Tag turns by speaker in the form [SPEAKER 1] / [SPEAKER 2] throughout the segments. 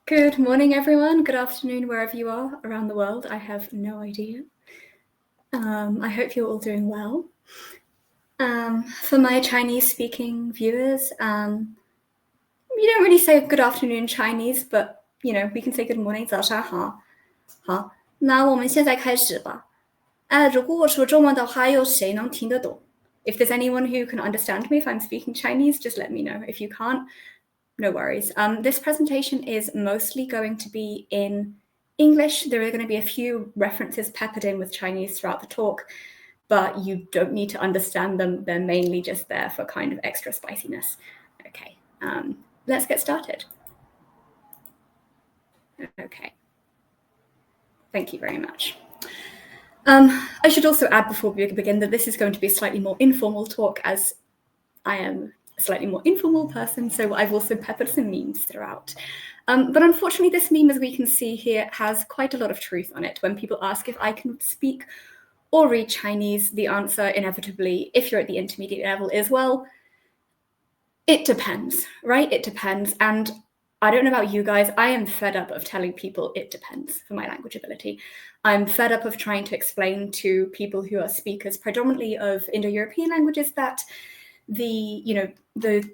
[SPEAKER 1] Good morning, everyone. Good afternoon, wherever you are around the world. I have no idea. I hope you're all doing well. For my Chinese-speaking viewers, we don't really say good afternoon Chinese, but we can say good morning, 早上好。好，那我们现在开始吧。如果我说中文的话，有谁能听得懂？ If there's anyone who can understand me if I'm speaking Chinese, just let me know. If you can't, no worries. This presentation is mostly going to be in English. There are going to be a few references peppered in with Chinese throughout the talk, but you don't need to understand them. They're mainly just there for kind of extra spiciness. Okay, let's get started. Okay, thank you very much. I should also add before we begin that this is going to be a slightly more informal talk, as I am a slightly more informal person, so I've also peppered some memes throughout. But unfortunately, this meme, as we can see here, has quite a lot of truth on it. When people ask if I can speak or read Chinese, the answer inevitably, if you're at the intermediate level, is, well, it depends, right? It depends. And I don't know about you guys, I am fed up of telling people it depends for my language ability. I'm fed up of trying to explain to people who are speakers predominantly of Indo-European languages that the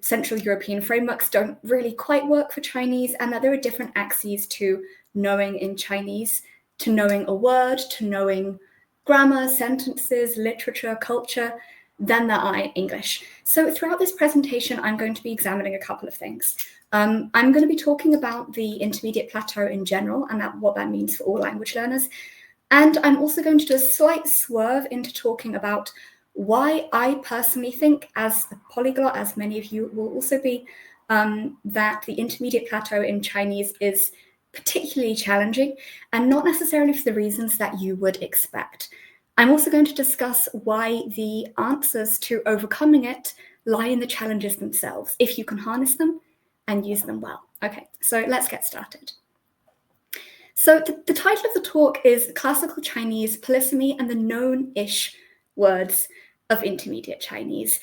[SPEAKER 1] Central European frameworks don't really quite work for Chinese, and that there are different axes to knowing in Chinese, to knowing a word, to knowing grammar, sentences, literature, culture, than there are in English. So throughout this presentation, I'm going to be examining a couple of things. I'm going to be talking about the intermediate plateau in general and what that means for all language learners. And I'm also going to do a slight swerve into talking about why I personally think, as a polyglot, as many of you will also be, that the intermediate plateau in Chinese is particularly challenging, and not necessarily for the reasons that you would expect. I'm also going to discuss why the answers to overcoming it lie in the challenges themselves, if you can harness them and use them well. Okay, so let's get started. So the title of the talk is Classical Chinese, Polysemy and the Known-ish Words of Intermediate Chinese.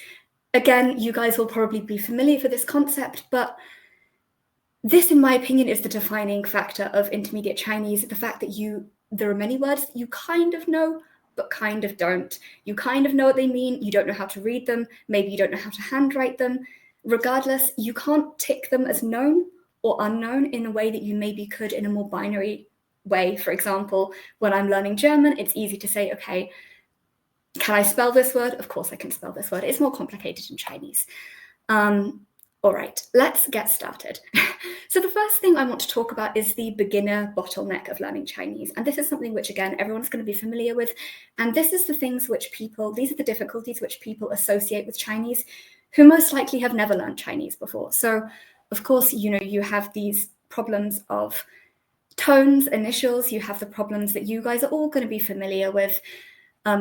[SPEAKER 1] Again, you guys will probably be familiar with this concept, but this, in my opinion, is the defining factor of intermediate Chinese, the fact that there are many words that you kind of know, but kind of don't. You kind of know what they mean, you don't know how to read them, maybe you don't know how to handwrite them. Regardless, you can't tick them as known or unknown in a way that you maybe could in a more binary way. For example, when I'm learning German, it's easy to say, okay, can I spell this word? Of course I can spell this word. It's more complicated in Chinese. All right, let's get started. So the first thing I want to talk about is the beginner bottleneck of learning Chinese. And this is something which, again, everyone's going to be familiar with. And this is the things which these are the difficulties which people associate with Chinese who most likely have never learned Chinese before. So, of course, you have these problems of tones, initials, you have the problems that you guys are all going to be familiar with,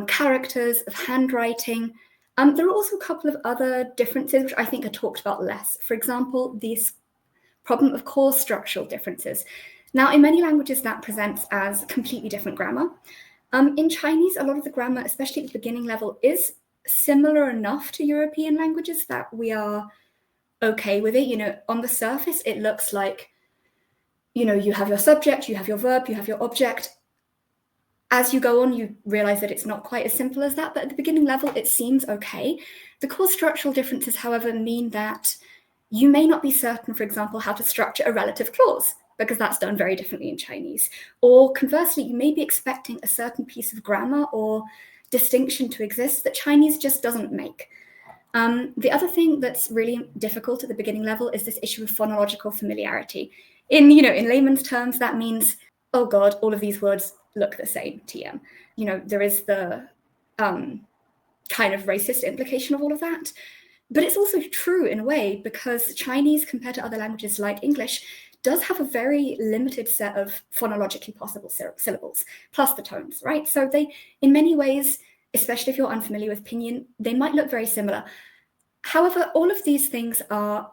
[SPEAKER 1] characters, of handwriting. There are also a couple of other differences which I think are talked about less. For example, this problem of core structural differences. Now, in many languages, that presents as completely different grammar. In Chinese, a lot of the grammar, especially at the beginning level, is similar enough to European languages that we are okay with it. On the surface, it looks like, you have your subject, you have your verb, you have your object. As you go on, you realize that it's not quite as simple as that, but at the beginning level, it seems okay. The core structural differences, however, mean that you may not be certain, for example, how to structure a relative clause, because that's done very differently in Chinese. Or conversely, you may be expecting a certain piece of grammar or distinction to exist that Chinese just doesn't make. The other thing that's really difficult at the beginning level is this issue of phonological familiarity. In layman's terms, that means, oh God, all of these words look the same, TM. There is the kind of racist implication of all of that. But it's also true in a way, because Chinese, compared to other languages like English, does have a very limited set of phonologically possible syllables, plus the tones, right? So they, in many ways, especially if you're unfamiliar with pinyin, they might look very similar. However, all of these things are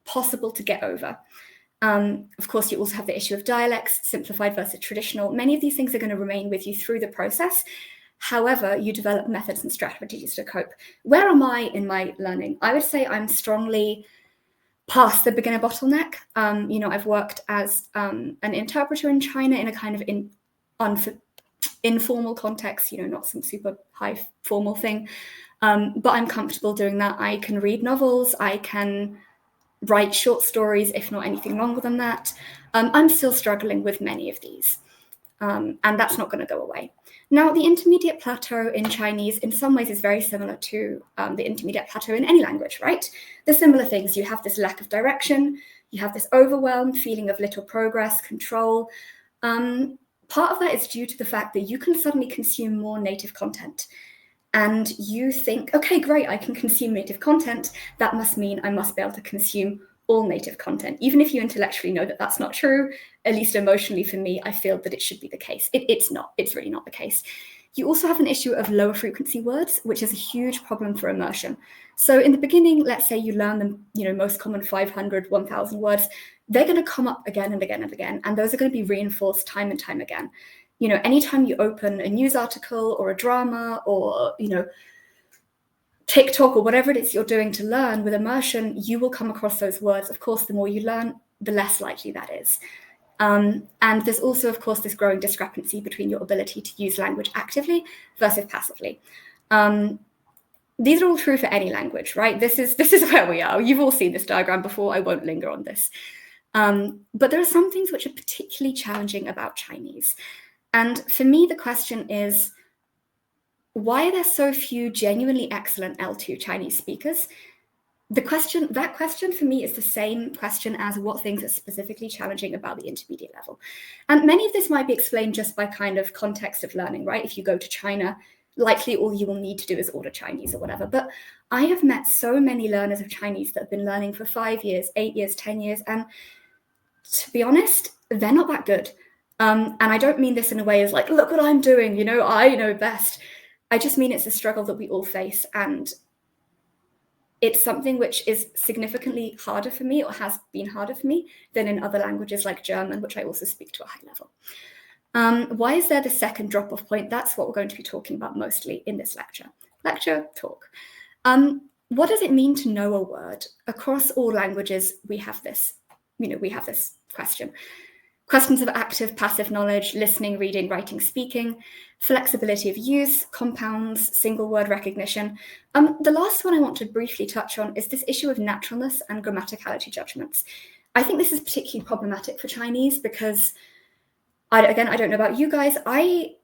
[SPEAKER 1] possible to get over. Of course, you also have the issue of dialects, simplified versus traditional. Many of these things are going to remain with you through the process. However, you develop methods and strategies to cope. Where am I in my learning? I would say I'm strongly past the beginner bottleneck. I've worked as an interpreter in China in a kind of informal context, not some super high formal thing. But I'm comfortable doing that. I can read novels. I can write short stories, if not anything longer than that. I'm still struggling with many of these, and that's not going to go away. Now, the intermediate plateau in Chinese in some ways is very similar to the intermediate plateau in any language, right? The similar things. You have this lack of direction. You have this overwhelmed feeling of little progress, control. Part of that is due to the fact that you can suddenly consume more native content. And you think, okay, great, I can consume native content. That must mean I must be able to consume all native content. Even if you intellectually know that that's not true, at least emotionally for me, I feel that it should be the case. It's not. It's really not the case. You also have an issue of lower frequency words, which is a huge problem for immersion. So in the beginning, let's say you learn the most common 500, 1,000 words. They're going to come up again and again and again, and those are going to be reinforced time and time again. Anytime you open a news article or a drama or, TikTok or whatever it is you're doing to learn with immersion, you will come across those words. Of course, the more you learn, the less likely that is. And there's also, of course, this growing discrepancy between your ability to use language actively versus passively. These are all true for any language, right? This is where we are. You've all seen this diagram before. I won't linger on this. But there are some things which are particularly challenging about Chinese. And for me, the question is, why are there so few genuinely excellent L2 Chinese speakers? That question for me is the same question as what things are specifically challenging about the intermediate level. And many of this might be explained just by kind of context of learning, right? If you go to China, likely all you will need to do is order Chinese or whatever. But I have met so many learners of Chinese that have been learning for 5 years, 8 years, 10 years. And to be honest, they're not that good. And I don't mean this in a way as like, look what I'm doing, I know best. I just mean it's a struggle that we all face. And it's something which is significantly harder for me, or has been harder for me, than in other languages like German, which I also speak to a high level. Why is there the second drop-off point? That's what we're going to be talking about mostly in this lecture. Lecture talk. What does it mean to know a word? Across all languages, we have this question. Questions of active, passive knowledge, listening, reading, writing, speaking, flexibility of use, compounds, single word recognition. The last one I want to briefly touch on is this issue of naturalness and grammaticality judgments. I think this is particularly problematic for Chinese because, I don't know about you guys, I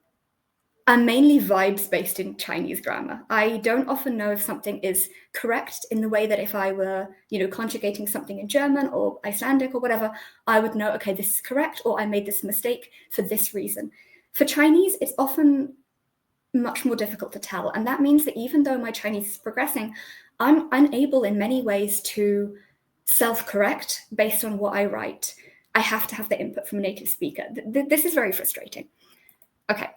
[SPEAKER 1] am mainly vibes-based in Chinese grammar. I don't often know if something is correct in the way that if I were, conjugating something in German or Icelandic or whatever, I would know, okay, this is correct, or I made this mistake for this reason. For Chinese, it's often much more difficult to tell. And that means that even though my Chinese is progressing, I'm unable in many ways to self-correct based on what I write. I have to have the input from a native speaker. This is very frustrating. Okay.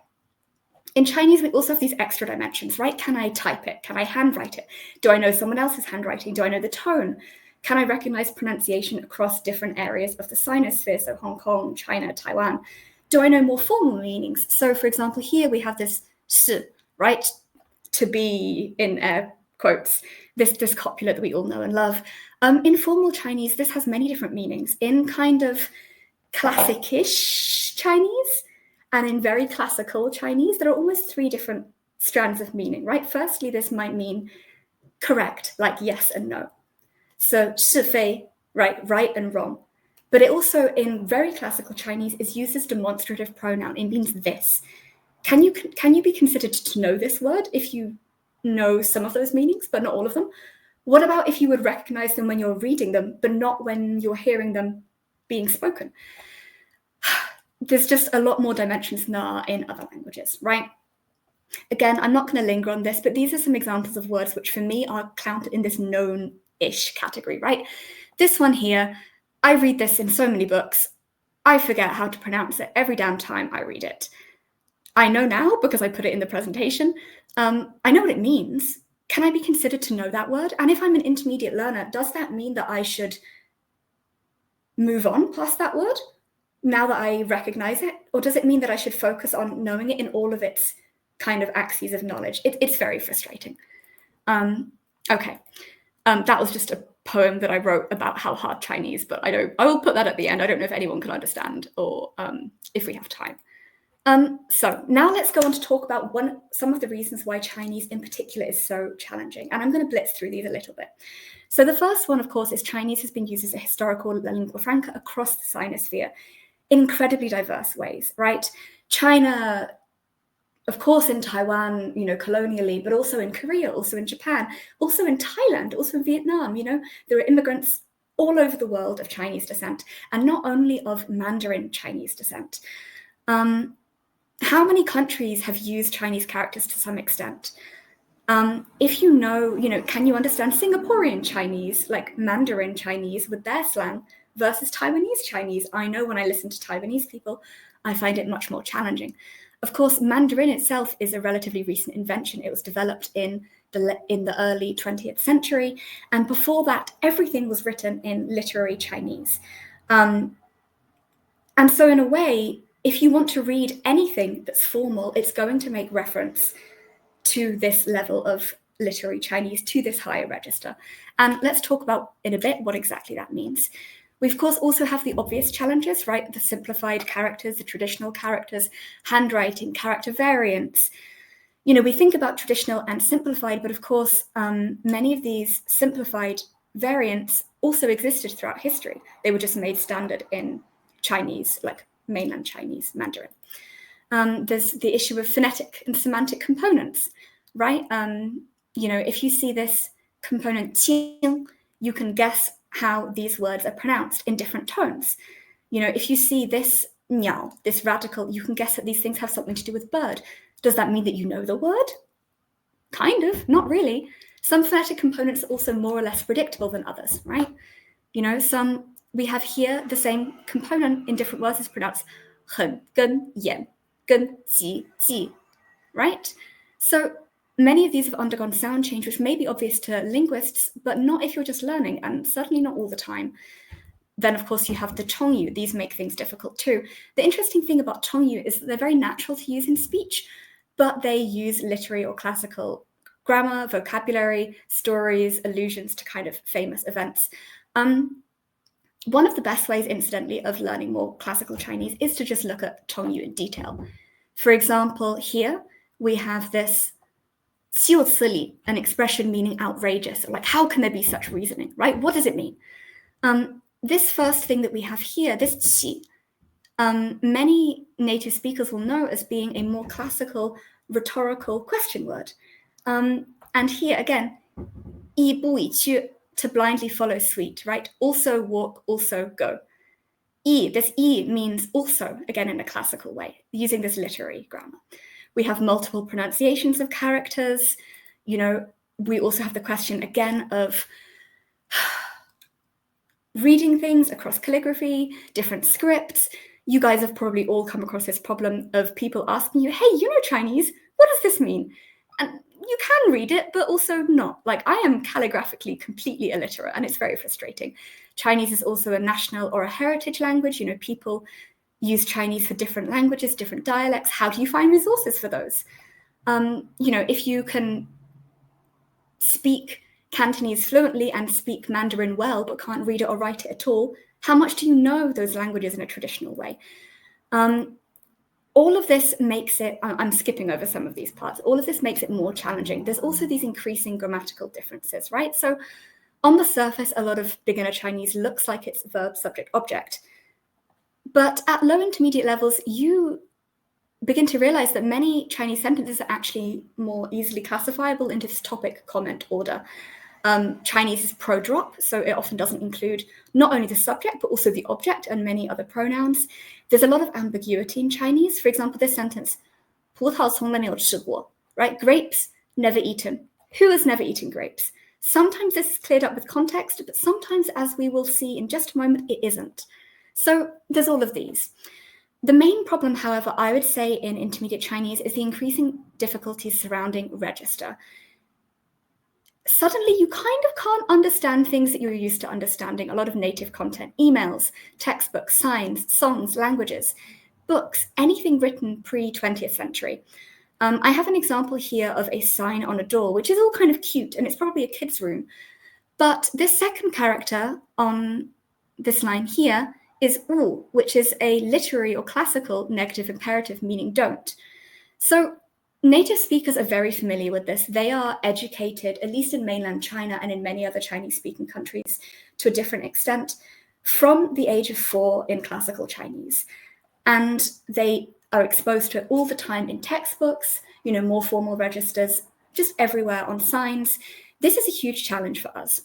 [SPEAKER 1] In Chinese, we also have these extra dimensions, right? Can I type it? Can I handwrite it? Do I know someone else's handwriting? Do I know the tone? Can I recognize pronunciation across different areas of the sinosphere? So Hong Kong, China, Taiwan. Do I know more formal meanings? So for example, here we have this shi, right? To be, in air quotes, this copula that we all know and love. In formal Chinese, this has many different meanings. In kind of classic-ish Chinese, and in very classical Chinese, there are almost 3 different strands of meaning, right? Firstly, this might mean correct, like yes and no. So 是非, right and wrong. But it also, in very classical Chinese, is used as demonstrative pronoun. It means this. Can you be considered to know this word if you know some of those meanings, but not all of them? What about if you would recognize them when you're reading them, but not when you're hearing them being spoken? There's just a lot more dimensions than there are in other languages, right? Again, I'm not going to linger on this, but these are some examples of words which for me are counted in this known-ish category, right? This one here, I read this in so many books. I forget how to pronounce it every damn time I read it. I know now because I put it in the presentation. I know what it means. Can I be considered to know that word? And if I'm an intermediate learner, does that mean that I should move on past that word now that I recognize it? Or does it mean that I should focus on knowing it in all of its kind of axes of knowledge? It's very frustrating. Okay. That was just a poem that I wrote about how hard Chinese, but I will put that at the end. I don't know if anyone can understand or if we have time. So now let's go on to talk about some of the reasons why Chinese in particular is so challenging. And I'm going to blitz through these a little bit. So the first one, of course, is Chinese has been used as a historical lingua franca across the Sinosphere in incredibly diverse ways, right? China, of course, in Taiwan, colonially, but also in Korea, also in Japan, also in Thailand, also in Vietnam, there are immigrants all over the world of Chinese descent, and not only of Mandarin Chinese descent. How many countries have used Chinese characters to some extent? If you know, can you understand Singaporean Chinese, like Mandarin Chinese with their slang versus Taiwanese Chinese? I know when I listen to Taiwanese people, I find it much more challenging. Of course, Mandarin itself is a relatively recent invention. It was developed in the early 20th century. And before that, everything was written in literary Chinese. And so in a way, if you want to read anything that's formal, it's going to make reference to this level of literary Chinese, to this higher register. And let's talk about in a bit what exactly that means. We, of course, also have the obvious challenges, right? The simplified characters, the traditional characters, handwriting, character variants. We think about traditional and simplified, but of course, many of these simplified variants also existed throughout history. They were just made standard in Chinese, like mainland Chinese, Mandarin. There's the issue of phonetic and semantic components, right? If you see this component qing, you can guess how these words are pronounced in different tones. If you see this niao, this radical, you can guess that these things have something to do with bird. Does that mean that you know the word? Kind of, not really. Some phonetic components are also more or less predictable than others, right? We have here the same component in different words is pronounced 很跟眼跟ji ji, right? So many of these have undergone sound change, which may be obvious to linguists, but not if you're just learning, and certainly not all the time. Then, of course, you have the Tongyu. These make things difficult too. The interesting thing about Tongyu is that they're very natural to use in speech, but they use literary or classical grammar, vocabulary, stories, allusions to kind of famous events. One of the best ways, incidentally, of learning more classical Chinese is to just look at Tongyu in detail. For example, here we have this 就此理, an expression meaning outrageous, like how can there be such reasoning, right? What does it mean? This first thing that we have here, this qi, many native speakers will know as being a more classical rhetorical question word. And here again, 一步一趋, to blindly follow suit, right? Also walk, also go. This means also, again in a classical way, using this literary grammar. We have multiple pronunciations of characters. We also have the question again of reading things across calligraphy, different scripts. You guys have probably all come across this problem of people asking you, hey, you know Chinese, what does this mean? And you can read it, but also not. Like, I am calligraphically completely illiterate, and it's very frustrating. Chinese is also a national or a heritage language. People use Chinese for different languages, different dialects. How do you find resources for those? If you can speak Cantonese fluently and speak Mandarin well, but can't read it or write it at all, how much do you know those languages in a traditional way? All of this makes it, I'm skipping over some of these parts, all of this makes it more challenging. There's also these increasing grammatical differences, right? So on the surface, a lot of beginner Chinese looks like it's verb, subject, object. But at low intermediate levels, you begin to realize that many Chinese sentences are actually more easily classifiable into this topic, comment, order. Chinese is pro-drop, so it often doesn't include not only the subject, but also the object and many other pronouns. There's a lot of ambiguity in Chinese. For example, this sentence, 葡萄从来没有吃过, right? Grapes, never eaten. Who has never eaten grapes? Sometimes this is cleared up with context, but sometimes, as we will see in just a moment, it isn't. So there's all of these. The main problem, however, I would say in intermediate Chinese is the increasing difficulties surrounding register. suddenly you kind of can't understand things that you're used to understanding. A lot of native content, emails, textbooks, signs, songs, languages, books, anything written pre-20th century. I have an example here of a sign on a door, which is all kind of cute, and it's probably a kid's room. But this second character on this line here is wu, which is a literary or classical negative imperative, meaning don't. So native speakers are very familiar with this. They are educated, at least in mainland China and in many other Chinese-speaking countries, to a different extent, from the age of 4 in classical Chinese. And they are exposed to it all the time in textbooks, more formal registers, just everywhere on signs. This is a huge challenge for us.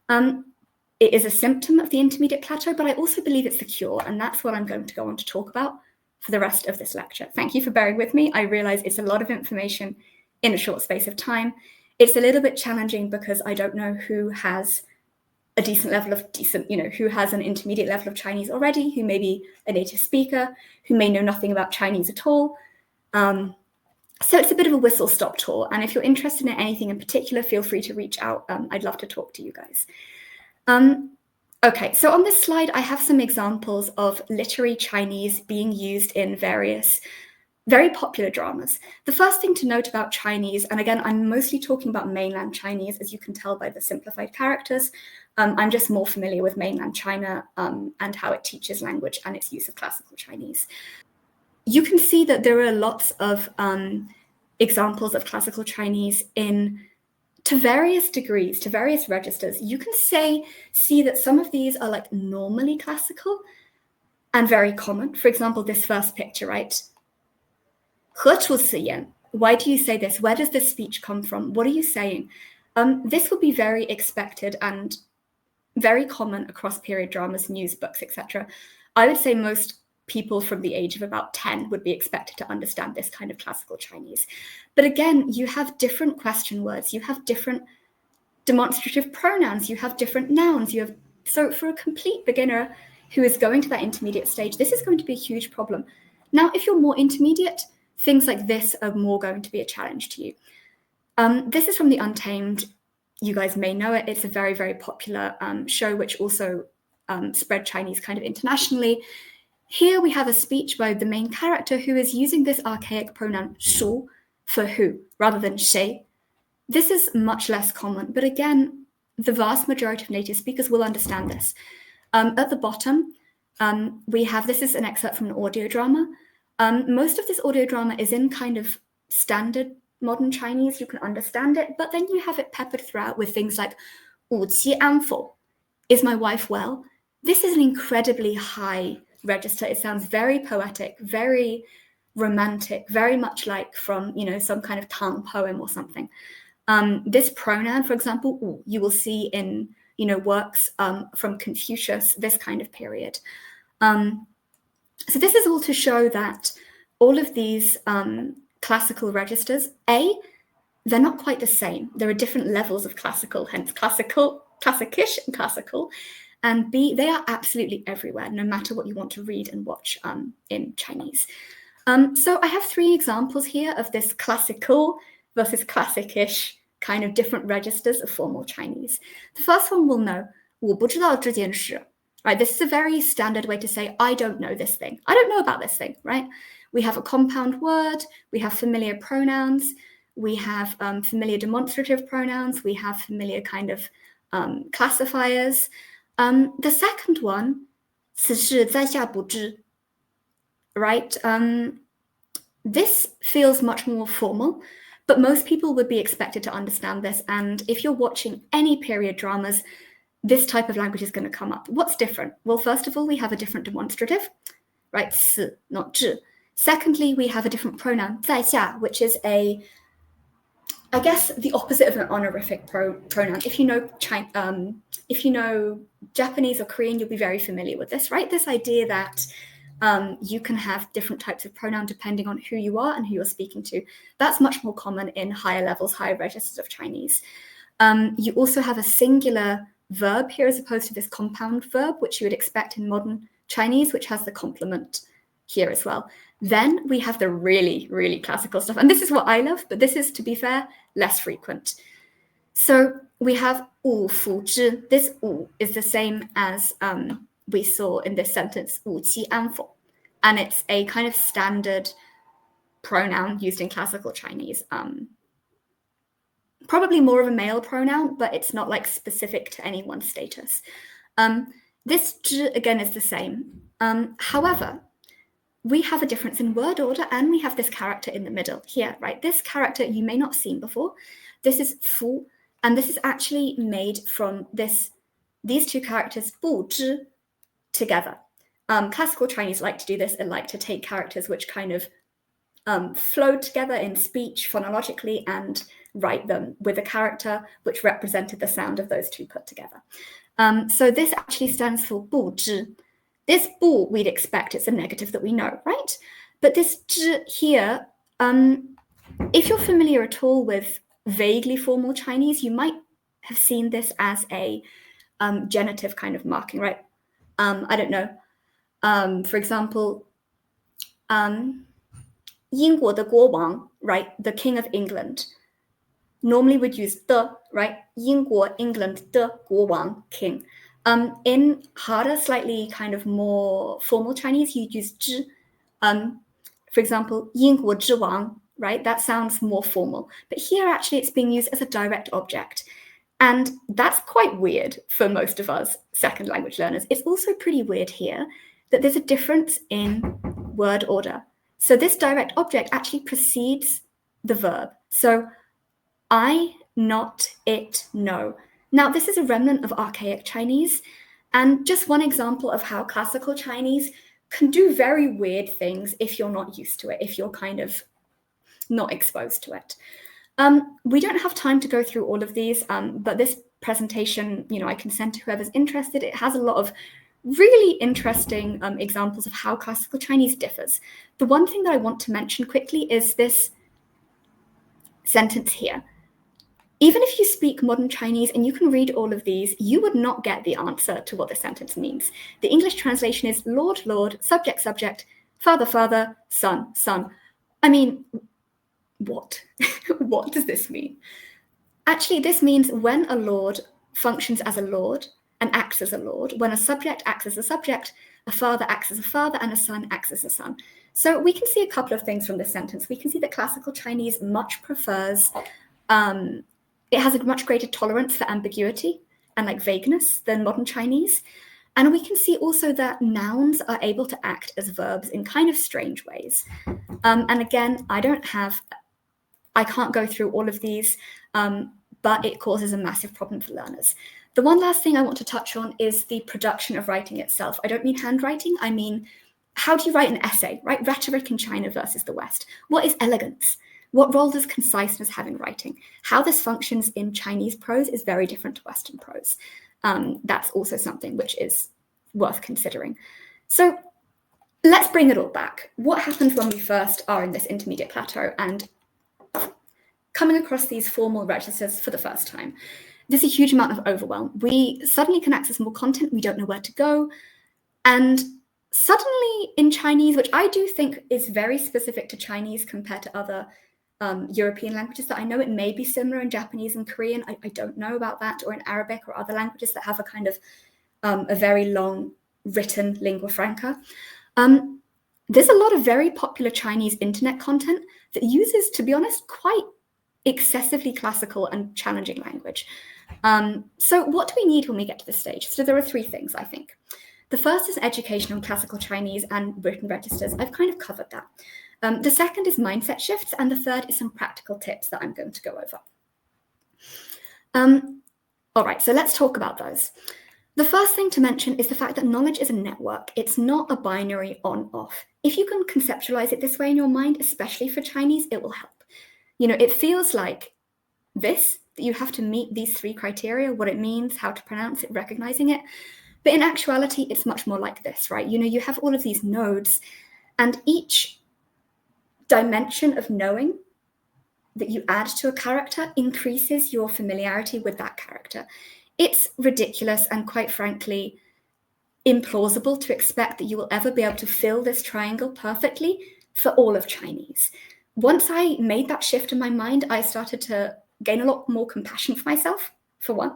[SPEAKER 1] It is a symptom of the intermediate plateau, but I also believe it's the cure, and that's what I'm going to go on to talk about for the rest of this lecture. Thank you for bearing with me. I realize it's a lot of information in a short space of time. It's a little bit challenging because I don't know who has a decent level of who has an intermediate level of Chinese already, who may be a native speaker, who may know nothing about Chinese at all. So it's a bit of a whistle-stop tour. And if you're interested in anything in particular, feel free to reach out. I'd love to talk to you guys. Okay, so on this slide, I have some examples of literary Chinese being used in various very popular dramas. The first thing to note about Chinese, and again, I'm mostly talking about mainland Chinese, as you can tell by the simplified characters. I'm just more familiar with mainland China and how it teaches language and its use of classical Chinese. You can see that there are lots of examples of classical Chinese to various degrees, to various registers. You can see that some of these are like normally classical and very common. For example, this first picture, right? 何出此言? Why do you say this? Where does this speech come from? What are you saying? This would be very expected and very common across period dramas, news, books, etc. I would say most people from the age of about 10 would be expected to understand this kind of classical Chinese. But again, you have different question words, you have different demonstrative pronouns, you have different nouns, so for a complete beginner who is going to that intermediate stage, this is going to be a huge problem. Now, if you're more intermediate, things like this are more going to be a challenge to you. This is from The Untamed. You guys may know it. It's a very, very popular show, which also spread Chinese kind of internationally. Here we have a speech by the main character who is using this archaic pronoun 属 for who, rather than 谁. This is much less common, but again, the vast majority of native speakers will understand this. At the bottom, this is an excerpt from an audio drama. Most of this audio drama is in kind of standard modern Chinese, you can understand it, but then you have it peppered throughout with things like 武妻安否? Is my wife well? This is an incredibly high register. It sounds very poetic, very romantic, very much like from, some kind of Tang poem or something. This pronoun, for example, 武, you will see in, works from Confucius, this kind of period. So this is all to show that all of these classical registers, A, they're not quite the same. There are different levels of classical, hence classical, classicish and classical. And B, they are absolutely everywhere, no matter what you want to read and watch in Chinese. So I have 3 examples here of this classical versus classicish kind of different registers of formal Chinese. The first one we'll know, 我不知道这件事. Right, this is a very standard way to say, I don't know this thing. I don't know about this thing, right? We have a compound word, we have familiar pronouns, we have familiar demonstrative pronouns, we have familiar kind of classifiers. The second one, 此事在下不知, right? This feels much more formal, but most people would be expected to understand this. And if you're watching any period dramas, this type of language is going to come up. What's different? Well, first of all, we have a different demonstrative, right? 此, not 知. Secondly, we have a different pronoun, 在下, which is I guess the opposite of an honorific pronoun. If you know Japanese or Korean, you'll be very familiar with this, right? This idea that you can have different types of pronoun depending on who you are and who you're speaking to. That's much more common in higher levels, higher registers of Chinese. You also have a singular verb here as opposed to this compound verb, which you would expect in modern Chinese, which has the complement here as well. Then we have the really, really classical stuff. And this is what I love, but this is, to be fair, less frequent. So we have 五福之. This 五 is the same as we saw in this sentence 武器安否, and it's a kind of standard pronoun used in classical Chinese. Probably more of a male pronoun, but it's not like specific to any one status. This 之 again is the same. However, we have a difference in word order, and we have this character in the middle here, right? This character you may not have seen before. This is 福, and this is actually made from these two characters 不知 together. Classical Chinese like to do this and like to take characters which kind of flow together in speech phonologically and write them with a character which represented the sound of those two put together. So this actually stands for 不知. This 不 we'd expect it's a negative that we know, right? But this 知 here, if you're familiar at all with vaguely formal Chinese, you might have seen this as a genitive kind of marking, right? I don't know. For example, 英国的国王, right? The King of England normally would use 的, right? 英国 England 的国王 king. In harder, slightly kind of more formal Chinese, you'd use 之. For example, 英国之王, right? That sounds more formal. But here, actually, it's being used as a direct object. And that's quite weird for most of us second language learners. It's also pretty weird here that there's a difference in word order. So this direct object actually precedes the verb. So I, not, it, no. Now, this is a remnant of archaic Chinese, and just one example of how classical Chinese can do very weird things if you're not used to it, if you're kind of not exposed to it. We don't have time to go through all of these, but this presentation, I can send to whoever's interested. It has a lot of really interesting examples of how classical Chinese differs. The one thing that I want to mention quickly is this sentence here. Even if you speak modern Chinese and you can read all of these, you would not get the answer to what the sentence means. The English translation is Lord, Lord, subject, subject, father, father, son, son. I mean, what? What does this mean? Actually, this means when a lord functions as a lord and acts as a lord, when a subject acts as a subject, a father acts as a father, and a son acts as a son. So we can see a couple of things from this sentence. We can see that classical Chinese much prefers, it has a much greater tolerance for ambiguity and like vagueness than modern Chinese. And we can see also that nouns are able to act as verbs in kind of strange ways. And again, I can't go through all of these, but it causes a massive problem for learners. The one last thing I want to touch on is the production of writing itself. I don't mean handwriting, I mean, how do you write an essay, right? Rhetoric in China versus the West. What is elegance? What role does conciseness have in writing? How this functions in Chinese prose is very different to Western prose. That's also something which is worth considering. So let's bring it all back. What happens when we first are in this intermediate plateau and coming across these formal registers for the first time? There's a huge amount of overwhelm. We suddenly can access more content. We don't know where to go. And suddenly in Chinese, which I do think is very specific to Chinese compared to other European languages that I know, it may be similar in Japanese and Korean. I don't know about that, or in Arabic or other languages that have a kind of a very long written lingua franca. There's a lot of very popular Chinese internet content that uses, to be honest, quite excessively classical and challenging language. So what do we need when we get to this stage? So there are three things, I think. The first is education on classical Chinese and written registers. I've kind of covered that. The second is mindset shifts, and the third is some practical tips that I'm going to go over. All right, so let's talk about those. The first thing to mention is the fact that knowledge is a network. It's not a binary on-off. If you can conceptualize it this way in your mind, especially for Chinese, it will help. It feels like this, that you have to meet these three criteria, what it means, how to pronounce it, recognizing it. But in actuality, it's much more like this, right? You have all of these nodes, and each dimension of knowing that you add to a character increases your familiarity with that character. It's ridiculous and, quite frankly, implausible to expect that you will ever be able to fill this triangle perfectly for all of Chinese. Once I made that shift in my mind, I started to gain a lot more compassion for myself, for one.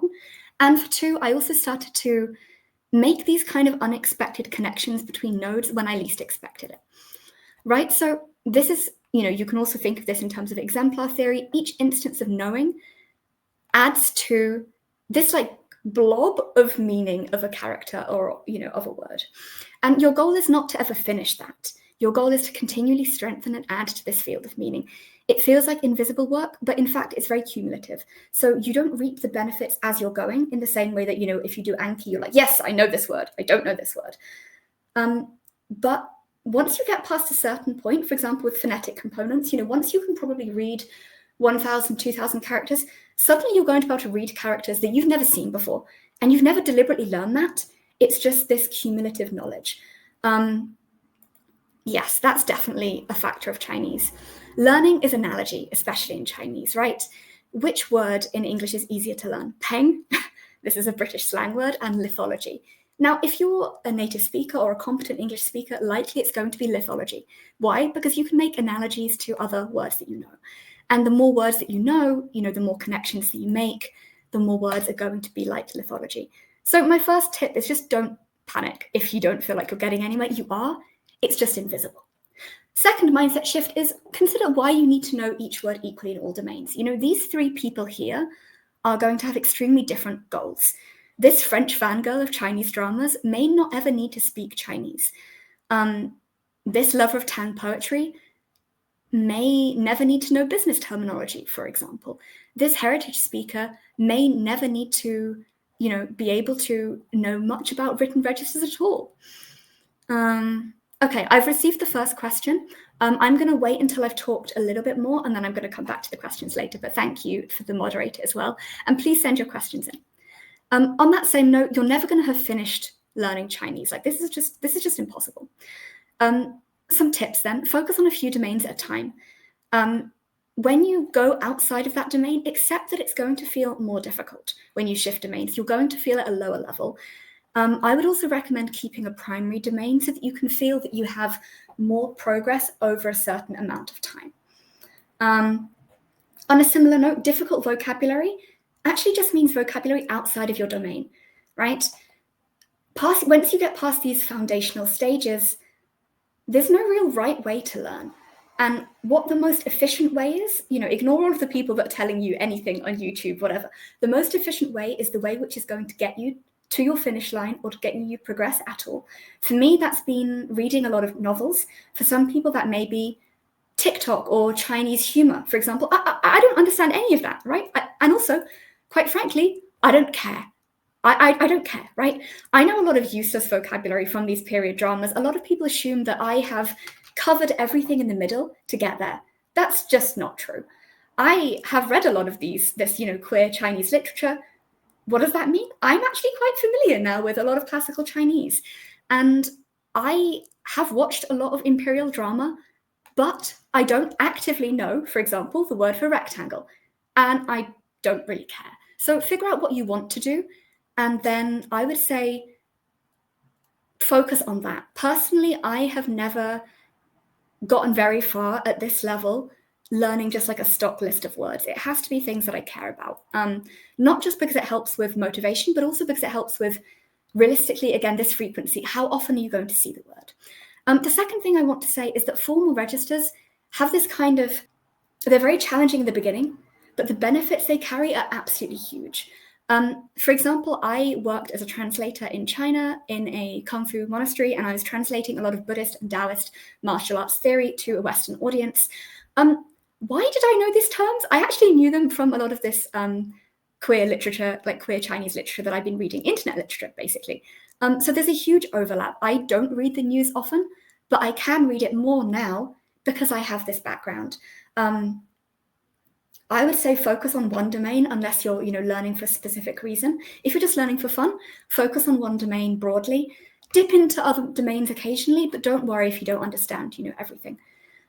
[SPEAKER 1] And for two, I also started to make these kind of unexpected connections between nodes when I least expected it, right? So this is, you can also think of this in terms of exemplar theory. Each instance of knowing adds to this like blob of meaning of a character or, of a word. And your goal is not to ever finish that. Your goal is to continually strengthen and add to this field of meaning. It feels like invisible work, but in fact, it's very cumulative. So you don't reap the benefits as you're going in the same way that, if you do Anki, you're like, yes, I know this word. I don't know this word. But once you get past a certain point, for example, with phonetic components, once you can probably read 1,000, 2,000 characters, suddenly you're going to be able to read characters that you've never seen before. And you've never deliberately learned that. It's just this cumulative knowledge. Yes, that's definitely a factor of Chinese. Learning is analogy, especially in Chinese, right? Which word in English is easier to learn? Peng, this is a British slang word, and lithology. Now, if you're a native speaker or a competent English speaker, likely it's going to be lithology. Why? Because you can make analogies to other words that you know. And the more words that you know, the more connections that you make, the more words are going to be like lithology. So my first tip is just don't panic if you don't feel like you're getting anywhere. You are. It's just invisible. Second mindset shift is consider why you need to know each word equally in all domains. These three people here are going to have extremely different goals. This French fangirl of Chinese dramas may not ever need to speak Chinese. This lover of Tang poetry may never need to know business terminology, for example. This heritage speaker may never need to, be able to know much about written registers at all. Okay, I've received the first question. I'm going to wait until I've talked a little bit more, and then I'm going to come back to the questions later. But thank you for the moderator as well. And please send your questions in. On that same note, you're never going to have finished learning Chinese. Like this is just impossible. Some tips then. Focus on a few domains at a time. When you go outside of that domain, accept that it's going to feel more difficult when you shift domains. You're going to feel at a lower level. I would also recommend keeping a primary domain so that you can feel that you have more progress over a certain amount of time. On a similar note, difficult vocabulary actually just means vocabulary outside of your domain, right? Once you get past these foundational stages, there's no real right way to learn. And what the most efficient way is, ignore all of the people that are telling you anything on YouTube, whatever. The most efficient way is the way which is going to get you to your finish line or to get you progress at all. For me, that's been reading a lot of novels. For some people, that may be TikTok or Chinese humor, for example. I don't understand any of that, right? And also, quite frankly, I don't care. I don't care, right? I know a lot of useless vocabulary from these period dramas. A lot of people assume that I have covered everything in the middle to get there. That's just not true. I have read a lot of this, queer Chinese literature. What does that mean? I'm actually quite familiar now with a lot of classical Chinese. And I have watched a lot of imperial drama, but I don't actively know, for example, the word for rectangle. And I don't really care. So figure out what you want to do. And then I would say focus on that. Personally, I have never gotten very far at this level learning just like a stock list of words. It has to be things that I care about. Not just because it helps with motivation, but also because it helps with, realistically, again, this frequency. How often are you going to see the word? The second thing I want to say is that formal registers have this kind of, they're very challenging in the beginning, but the benefits they carry are absolutely huge. For example, I worked as a translator in China in a Kung Fu monastery, and I was translating a lot of Buddhist and Taoist martial arts theory to a Western audience. Why did I know these terms? I actually knew them from a lot of this queer literature, like queer Chinese literature that I've been reading, internet literature, basically. So there's a huge overlap. I don't read the news often, but I can read it more now because I have this background. I would say focus on one domain unless you're, learning for a specific reason. If you're just learning for fun, focus on one domain broadly. Dip into other domains occasionally, but don't worry if you don't understand, everything.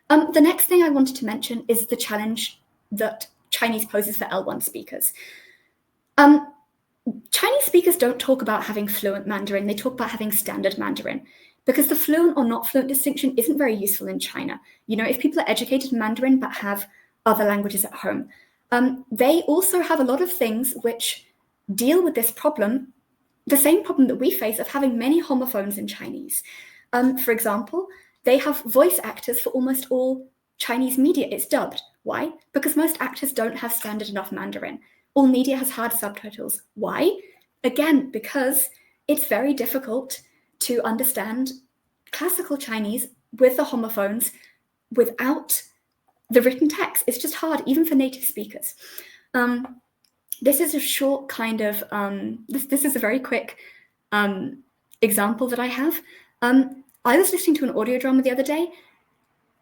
[SPEAKER 1] The next thing I wanted to mention is the challenge that Chinese poses for L1 speakers. Chinese speakers don't talk about having fluent Mandarin. They talk about having standard Mandarin because the fluent or not fluent distinction isn't very useful in China. If people are educated in Mandarin but have other languages at home, They also have a lot of things which deal with this problem, the same problem that we face of having many homophones in Chinese. For example, they have voice actors for almost all Chinese media. It's dubbed. Why? Because most actors don't have standard enough Mandarin. All media has hard subtitles. Why? Again, because it's very difficult to understand classical Chinese with the homophones without the written text. It's just hard, even for native speakers. This is a short kind of, this is a very quick example that I have. I was listening to an audio drama the other day.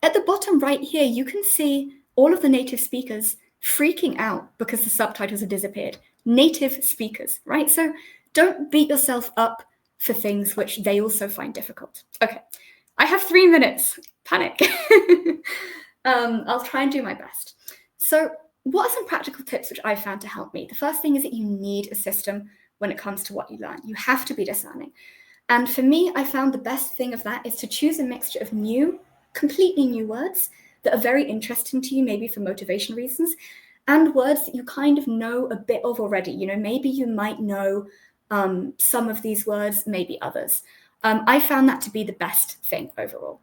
[SPEAKER 1] At the bottom right here, you can see all of the native speakers freaking out because the subtitles have disappeared. Native speakers, right? So don't beat yourself up for things which they also find difficult. Okay, I have 3 minutes. Panic. I'll try and do my best. So what are some practical tips which I found to help me? The first thing is that you need a system when it comes to what you learn. You have to be discerning. And for me, I found the best thing of that is to choose a mixture of new, completely new words that are very interesting to you, maybe for motivation reasons, and words that you kind of know a bit of already. You know, maybe you might know some of these words, maybe others. I found that to be the best thing overall.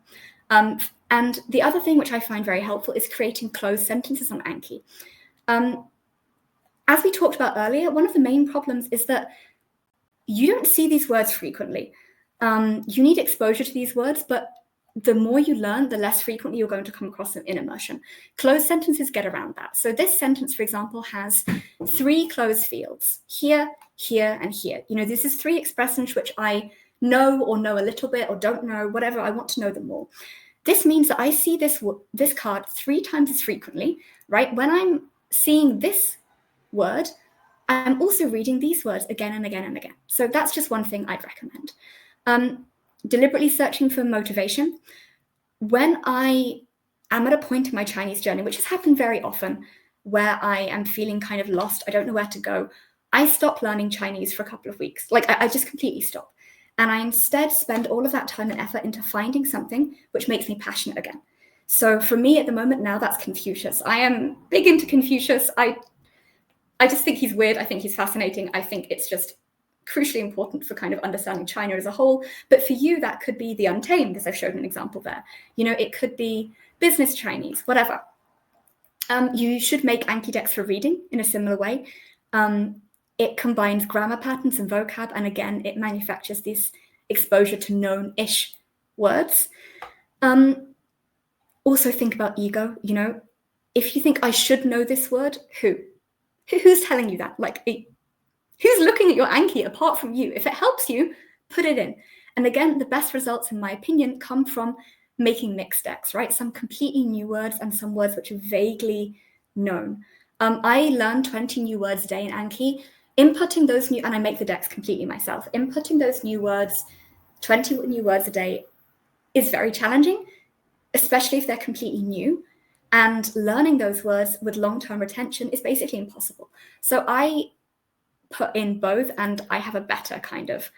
[SPEAKER 1] And the other thing which I find very helpful is creating closed sentences on Anki. As we talked about earlier, one of the main problems is that you don't see these words frequently. You need exposure to these words, but the more you learn, the less frequently you're going to come across them in immersion. Closed sentences get around that. So this sentence, for example, has 3 closed fields, here, here, and here. You know, this is 3 expressions which I know or know a little bit or don't know, whatever, I want to know them all. This means that I see this card 3 times as frequently, right? When I'm seeing this word, I'm also reading these words again and again and again. So that's just one thing I'd recommend. Deliberately searching for motivation. When I am at a point in my Chinese journey, which has happened very often, where I am feeling kind of lost, I don't know where to go, I stop learning Chinese for a couple of weeks. Like I just completely stop. And I instead spend all of that time and effort into finding something which makes me passionate again. So for me at the moment now, that's Confucius. I am big into Confucius. I just think he's weird. I think he's fascinating. I think it's just crucially important for kind of understanding China as a whole. But for you, that could be the Untamed, as I've shown an example there. You know, it could be business Chinese, whatever. You should make Anki decks for reading in a similar way. It combines grammar patterns and vocab, and again, it manufactures this exposure to known-ish words. Also think about ego, you know. If you think I should know this word, who's telling you that? Like, who's looking at your Anki apart from you? If it helps you, put it in. And again, the best results, in my opinion, come from making mixed decks, right? Some completely new words and some words which are vaguely known. I learn 20 new words a day in Anki. Inputting those new, and I make the decks completely myself, inputting those new words, 20 new words a day, is very challenging, especially if they're completely new. And learning those words with long-term retention is basically impossible. So I put in both, and I have a better kind of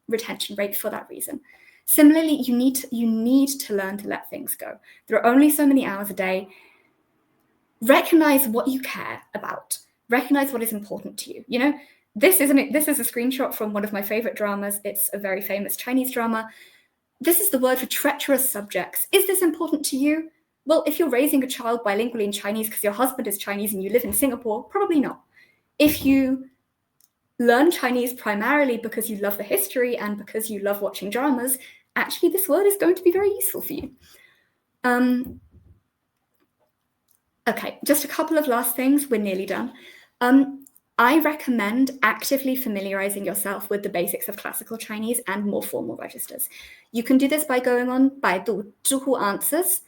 [SPEAKER 1] retention rate for that reason. Similarly, you need to learn to let things go. There are only so many hours a day. Recognize what you care about. Recognize what is important to you. You know, this is a screenshot from one of my favorite dramas. It's a very famous Chinese drama. This is the word for treacherous subjects. Is this important to you? Well, if you're raising a child bilingually in Chinese because your husband is Chinese and you live in Singapore, probably not. If you learn Chinese primarily because you love the history and because you love watching dramas, actually this word is going to be very useful for you. Okay, just a couple of last things. We're nearly done. I recommend actively familiarizing yourself with the basics of classical Chinese and more formal registers. You can do this by going on Baidu, Zhihu Answers.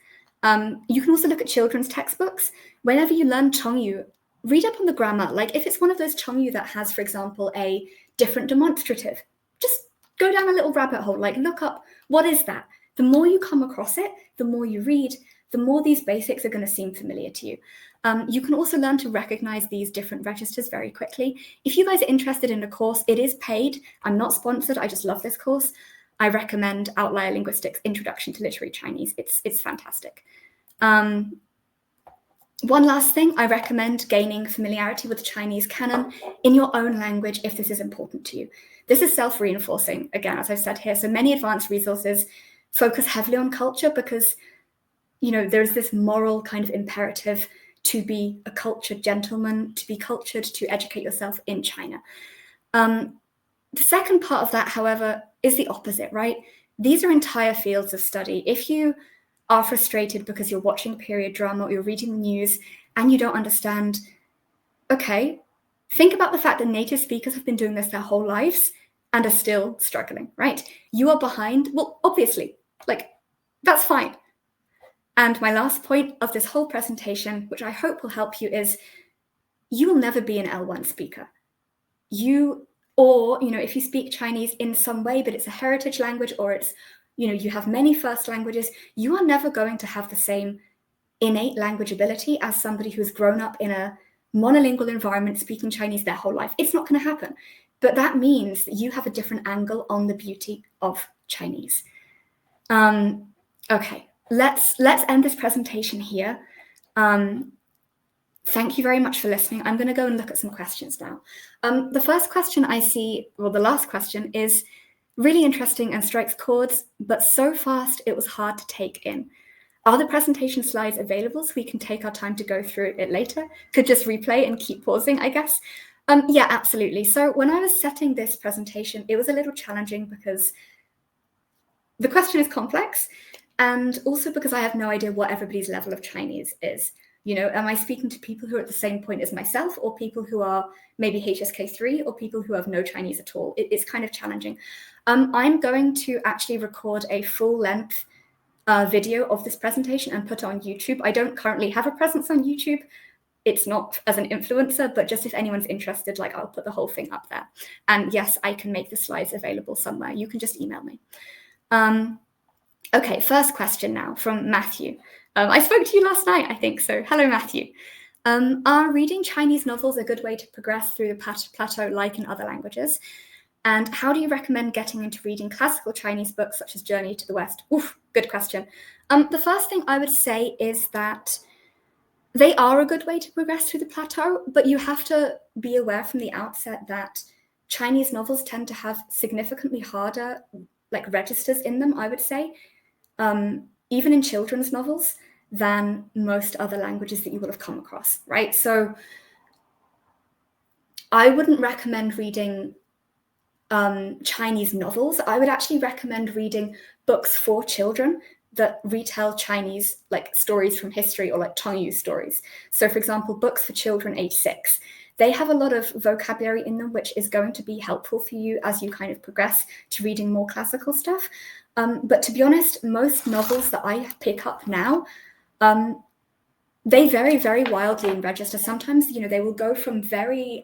[SPEAKER 1] You can also look at children's textbooks. Whenever you learn Chengyu, read up on the grammar. Like if it's one of those Chengyu that has, for example, a different demonstrative, just go down a little rabbit hole, like look up, what is that? The more you come across it, the more you read, the more these basics are going to seem familiar to you. You can also learn to recognize these different registers very quickly. If you guys are interested in a course, it is paid. I'm not sponsored. I just love this course. I recommend Outlier Linguistics Introduction to Literary Chinese. It's fantastic. One last thing, I recommend gaining familiarity with the Chinese canon in your own language if this is important to you. This is self-reinforcing, again, as I've said here. So many advanced resources focus heavily on culture because, there's this moral kind of imperative to be a cultured gentleman, to be cultured, to educate yourself in China. The second part of that, however, is the opposite, right? These are entire fields of study. If you are frustrated because you're watching period drama or you're reading the news and you don't understand, okay, think about the fact that native speakers have been doing this their whole lives and are still struggling, right? You are behind. Well, obviously, that's fine. And my last point of this whole presentation, which I hope will help you, is you will never be an L1 speaker. If you speak Chinese in some way, but it's a heritage language or it's, you have many first languages, you are never going to have the same innate language ability as somebody who's grown up in a monolingual environment speaking Chinese their whole life. It's not going to happen. But that means that you have a different angle on the beauty of Chinese. Okay, let's end this presentation here. Thank you very much for listening. I'm going to go and look at some questions now. The first question I see, well, the last question is really interesting and strikes chords, but so fast it was hard to take in. Are the presentation slides available so we can take our time to go through it later? Could just replay and keep pausing, I guess. Yeah, absolutely. So when I was setting this presentation, it was a little challenging because the question is complex and also because I have no idea what everybody's level of Chinese is. Am I speaking to people who are at the same point as myself or people who are maybe HSK3 or people who have no Chinese at all? It's kind of challenging. I'm going to actually record a full-length video of this presentation and put it on YouTube. I don't currently have a presence on YouTube. It's not as an influencer, but just if anyone's interested, I'll put the whole thing up there. And yes, I can make the slides available somewhere. You can just email me. Okay, first question now from Matthew. I spoke to you last night, I think, so hello, Matthew. Are reading Chinese novels a good way to progress through the plateau like in other languages? And how do you recommend getting into reading classical Chinese books such as Journey to the West? Oof, good question. The first thing I would say is that they are a good way to progress through the plateau, but you have to be aware from the outset that Chinese novels tend to have significantly harder registers in them, I would say, even in children's novels, than most other languages that you will have come across, right? So I wouldn't recommend reading Chinese novels. I would actually recommend reading books for children that retell Chinese stories from history or Tongyu stories. So for example, books for children age 6. They have a lot of vocabulary in them, which is going to be helpful for you as you kind of progress to reading more classical stuff. But to be honest, most novels that I pick up now, they vary very wildly in register. Sometimes, they will go from very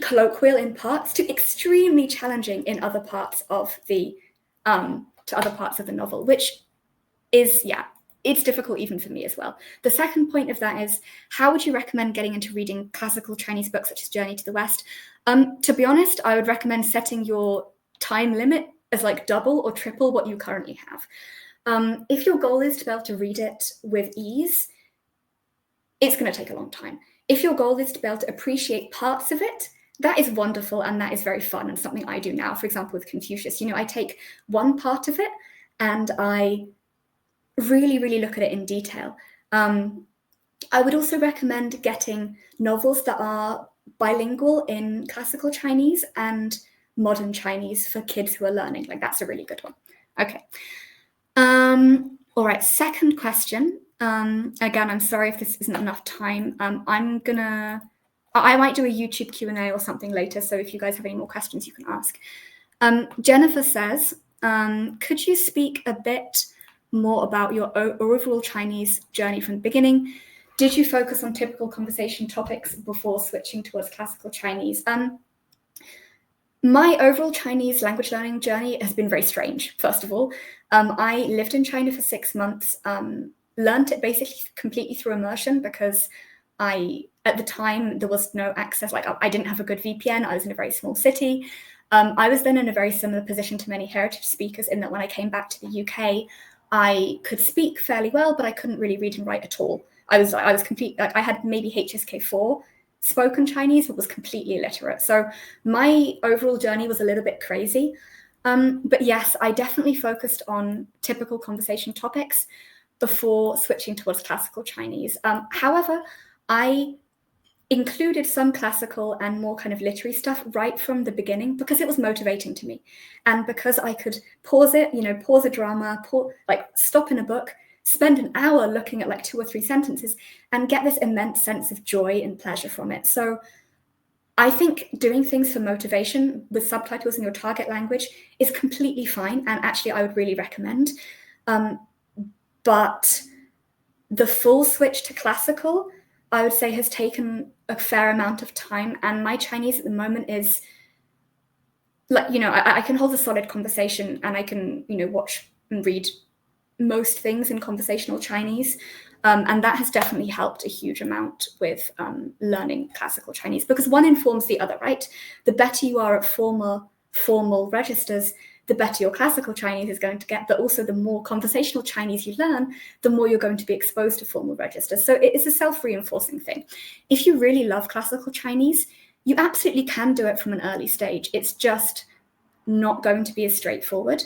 [SPEAKER 1] colloquial in parts to extremely challenging in other parts of the novel, which is, it's difficult even for me as well. The second point of that is, how would you recommend getting into reading classical Chinese books such as Journey to the West? To be honest, I would recommend setting your time limit as double or triple what you currently have. If your goal is to be able to read it with ease, it's going to take a long time. If your goal is to be able to appreciate parts of it, that is wonderful and that is very fun and something I do now. For example, with Confucius, I take one part of it and I really, really look at it in detail. I would also recommend getting novels that are bilingual in classical Chinese and modern Chinese for kids who are learning. That's a really good one. Okay. All right, second question. Again, I'm sorry if this isn't enough time. I might do a YouTube Q&A or something later, so if you guys have any more questions, you can ask. Jennifer says, could you speak a bit more about your overall Chinese journey from the beginning? Did you focus on typical conversation topics before switching towards classical Chinese? My overall Chinese language learning journey has been very strange, first of all. I lived in China for 6 months, learned it basically completely through immersion because at the time, there was no access. I didn't have a good VPN. I was in a very small city. I was then in a very similar position to many heritage speakers in that when I came back to the UK, I could speak fairly well, but I couldn't really read and write at all. I was complete. I had maybe HSK4 spoken Chinese, but was completely illiterate. So my overall journey was a little bit crazy. But yes, I definitely focused on typical conversation topics before switching towards classical Chinese. However, I included some classical and more kind of literary stuff right from the beginning because it was motivating to me, and because I could pause it, pause a drama, stop in a book, spend an hour looking at like 2 or 3 sentences and get this immense sense of joy and pleasure from it. So I think doing things for motivation with subtitles in your target language is completely fine, and actually I would really recommend. But the full switch to classical, I would say, has taken a fair amount of time, and my Chinese at the moment is like, I can hold a solid conversation and I can, watch and read most things in conversational Chinese. And that has definitely helped a huge amount with learning classical Chinese, because one informs the other, right? The better you are at formal registers, the better your classical Chinese is going to get, but also the more conversational Chinese you learn, the more you're going to be exposed to formal registers. So it's a self-reinforcing thing. If you really love classical Chinese, you absolutely can do it from an early stage. It's just not going to be as straightforward.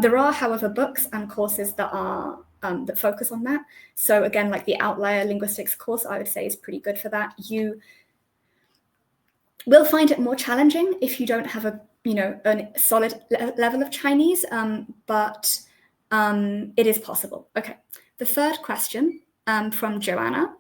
[SPEAKER 1] There are, however, books and courses that are that focus on that. So again, like the Outlier Linguistics course, I would say is pretty good for that. You will find it more challenging if you don't have a solid level of Chinese, but it is possible. Okay, the third question from Joanna.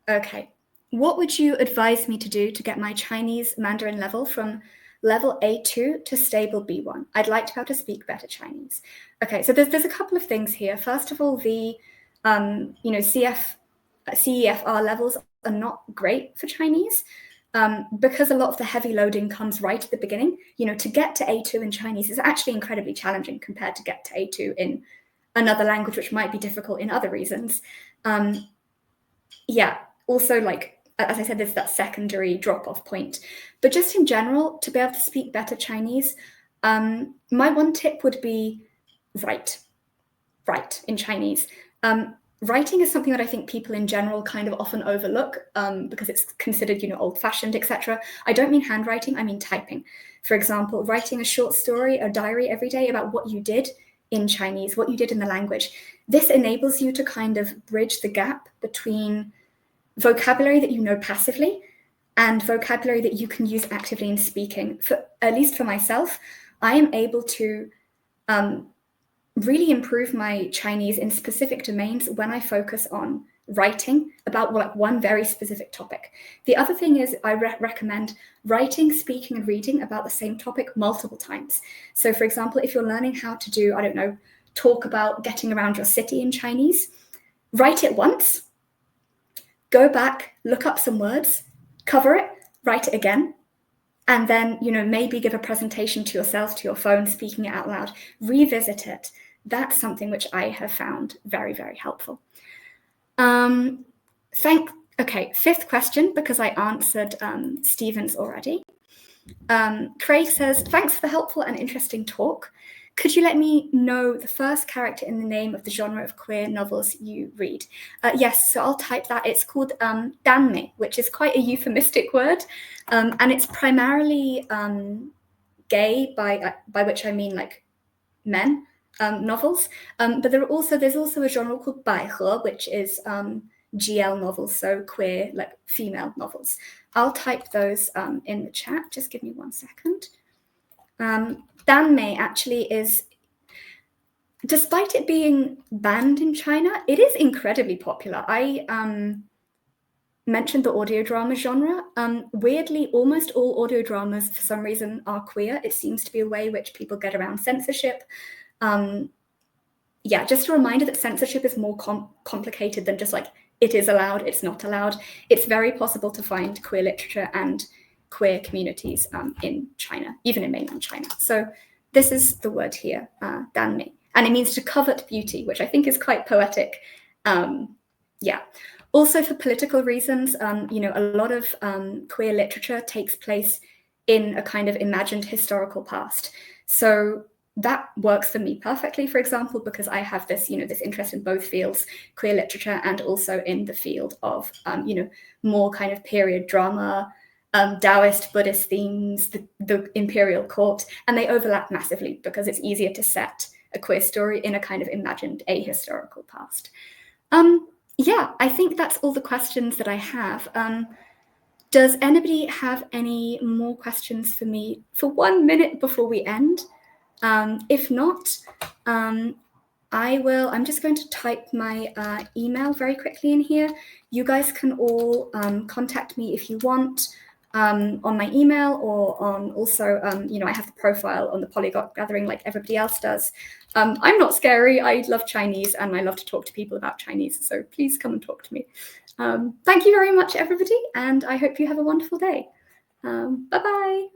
[SPEAKER 1] Okay, what would you advise me to do to get my Chinese Mandarin level from level A2 to stable B1? I'd like to be able to speak better Chinese. Okay, so there's a couple of things here. First of all, the CEFR levels are not great for Chinese because a lot of the heavy loading comes right at the beginning. To get to A2 in Chinese is actually incredibly challenging compared to get to A2 in another language, which might be difficult in other reasons. Also, like, as I said, there's that secondary drop-off point. But just in general, to be able to speak better Chinese, my one tip would be write in Chinese. Writing is something that I think people in general kind of often overlook because it's considered, old-fashioned, etc. I don't mean handwriting, I mean typing. For example, writing a short story, a diary every day about what you did in Chinese, what you did in the language. This enables you to kind of bridge the gap between vocabulary that you know passively and vocabulary that you can use actively in speaking. At least for myself, I am able to really improve my Chinese in specific domains when I focus on writing about one very specific topic. The other thing is I recommend writing, speaking, and reading about the same topic multiple times. So for example, if you're learning how to do, talk about getting around your city in Chinese, write it once, go back, look up some words, cover it, write it again, and then, maybe give a presentation to yourself, to your phone, speaking it out loud, revisit it. That's something which I have found very, very helpful. Fifth question, because I answered Stephen's already. Craig says, thanks for the helpful and interesting talk. Could you let me know the first character in the name of the genre of queer novels you read? Yes, so I'll type that. It's called danmei, which is quite a euphemistic word, and it's primarily gay, by which I mean like men novels. But there's also a genre called baihe, which is GL novels, so queer, like female novels. I'll type those in the chat. Just give me 1 second. Danmei actually is, despite it being banned in China, it is incredibly popular. I mentioned the audio drama genre. Weirdly, almost all audio dramas for some reason are queer. It seems to be a way which people get around censorship. Just a reminder that censorship is more complicated than just like it is allowed, it's not allowed. It's very possible to find queer literature and queer communities in China, even in mainland China. So this is the word here, danmei, and it means to covet beauty, which I think is quite poetic. Also for political reasons, a lot of queer literature takes place in a kind of imagined historical past. So that works for me perfectly, for example, because I have this, this interest in both fields, queer literature and also in the field of, more kind of period drama, Taoist, Buddhist themes, the imperial court, and they overlap massively because it's easier to set a queer story in a kind of imagined ahistorical past. Yeah, I think that's all the questions that I have. Does anybody have any more questions for me for 1 minute before we end? If not, I'm just going to type my email very quickly in here. You guys can all contact me if you want on my email or on also, I have the profile on the Polyglot Gathering like everybody else does. I'm not scary. I love Chinese and I love to talk to people about Chinese. So please come and talk to me. Thank you very much, everybody. And I hope you have a wonderful day. Bye-bye.